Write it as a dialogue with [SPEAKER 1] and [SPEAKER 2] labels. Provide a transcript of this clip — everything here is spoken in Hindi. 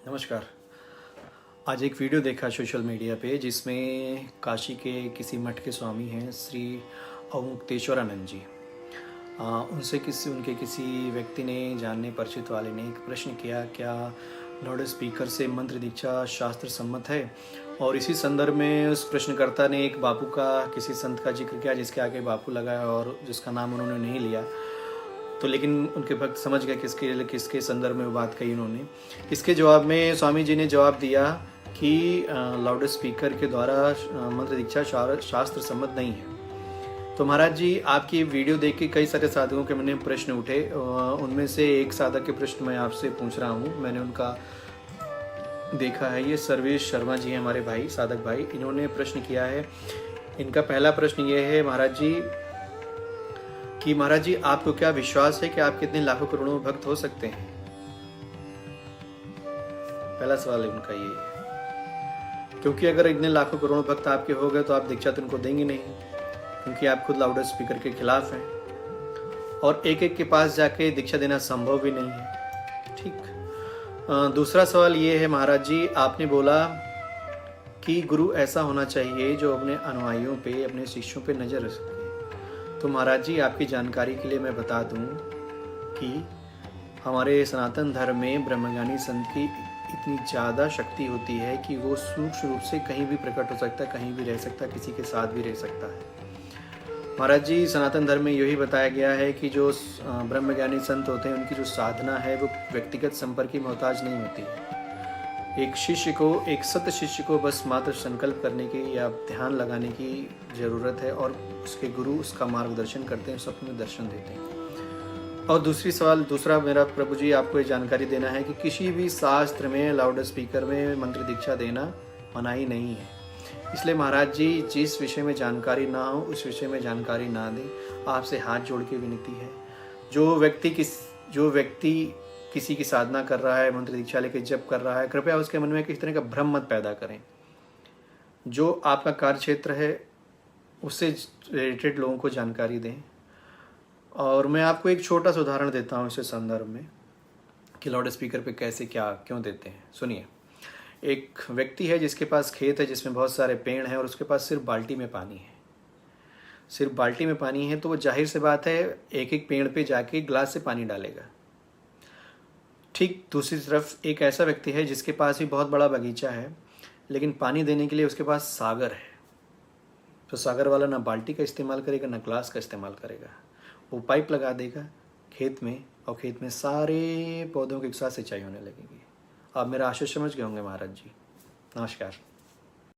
[SPEAKER 1] नमस्कार। आज एक वीडियो देखा सोशल मीडिया पे जिसमें काशी के किसी मठ के स्वामी हैं श्री अवमुक्तेश्वरानंद जी। उनके किसी व्यक्ति ने जानने परिचित वाले ने एक प्रश्न किया, क्या लाउड स्पीकर से मंत्र दीक्षा शास्त्र सम्मत है। और इसी संदर्भ में उस प्रश्नकर्ता ने एक बापू का, किसी संत का जिक्र किया जिसके आगे बापू लगाया और जिसका नाम उन्होंने नहीं लिया। तो लेकिन उनके भक्त समझ गए किसके संदर्भ में वो बात कही उन्होंने। इसके जवाब में स्वामी जी ने जवाब दिया कि लाउड स्पीकर के द्वारा मंत्र दीक्षा शास्त्र सम्मत नहीं है। तो महाराज जी, आपकी वीडियो देख के कई सारे साधकों के मैंने प्रश्न उठे। उनमें से एक साधक के प्रश्न मैं आपसे पूछ रहा हूँ। मैंने उनका देखा है, ये सर्वेश शर्मा जी हैं, हमारे भाई, साधक भाई। इन्होंने प्रश्न किया है। इनका पहला प्रश्न ये है महाराज जी कि महाराज जी, आपको क्या विश्वास है कि आप कितने लाखों करोड़ों भक्त हो सकते हैं? पहला सवाल है उनका ये। क्योंकि अगर इतने लाखों करोड़ों भक्त आपके हो गए तो आप दीक्षा तो उनको देंगे नहीं, क्योंकि आप खुद लाउड स्पीकर के खिलाफ हैं और एक एक के पास जाके दीक्षा देना संभव भी नहीं है। ठीक। दूसरा सवाल ये है महाराज जी, आपने बोला कि गुरु ऐसा होना चाहिए जो अपने अनुयायियों पे, अपने शिष्यों पे नजर रख सके। तो महाराज जी, आपकी जानकारी के लिए मैं बता दूं कि हमारे सनातन धर्म में ब्रह्मज्ञानी संत की इतनी ज़्यादा शक्ति होती है कि वो सूक्ष्म रूप से कहीं भी प्रकट हो सकता है, कहीं भी रह सकता है, किसी के साथ भी रह सकता है। महाराज जी, सनातन धर्म में यही बताया गया है कि जो ब्रह्मज्ञानी संत होते हैं उनकी जो साधना है वो व्यक्तिगत संपर्क की मोहताज नहीं होती है। एक शिष्य को, एक सत शिष्य को बस मात्र संकल्प करने की या ध्यान लगाने की ज़रूरत है और उसके गुरु उसका मार्गदर्शन करते हैं, स्वप्न में दर्शन देते हैं। और दूसरा मेरा प्रभु जी आपको ये जानकारी देना है कि किसी भी शास्त्र में लाउड स्पीकर में मंत्र दीक्षा देना मनाही नहीं है। इसलिए महाराज जी, जिस विषय में जानकारी ना हो उस विषय में जानकारी ना दें। आपसे हाथ जोड़ के विनती है, जो व्यक्ति किसी की साधना कर रहा है, मंत्र दीक्षा लेके जप कर रहा है, कृपया उसके मन में किसी तरह का भ्रम मत पैदा करें। जो आपका कार्य क्षेत्र है उससे रिलेटेड लोगों को जानकारी दें। और मैं आपको एक छोटा सा उदाहरण देता हूँ इस संदर्भ में कि लाउड स्पीकर पे कैसे, क्या, क्यों देते हैं। सुनिए, एक व्यक्ति है जिसके पास खेत है जिसमें बहुत सारे पेड़ हैं और उसके पास सिर्फ बाल्टी में पानी है। सिर्फ बाल्टी में पानी है तो वो जाहिर सी बात है एक एक पेड़ पे जाके गिलास से पानी डालेगा। ठीक दूसरी तरफ एक ऐसा व्यक्ति है जिसके पास भी बहुत बड़ा बगीचा है, लेकिन पानी देने के लिए उसके पास सागर है। तो सागर वाला ना बाल्टी का इस्तेमाल करेगा ना ग्लास का इस्तेमाल करेगा, वो पाइप लगा देगा खेत में और खेत में सारे पौधों की एक साथ सिंचाई होने लगेगी। आप मेरा आशय समझ गए होंगे महाराज जी। नमस्कार।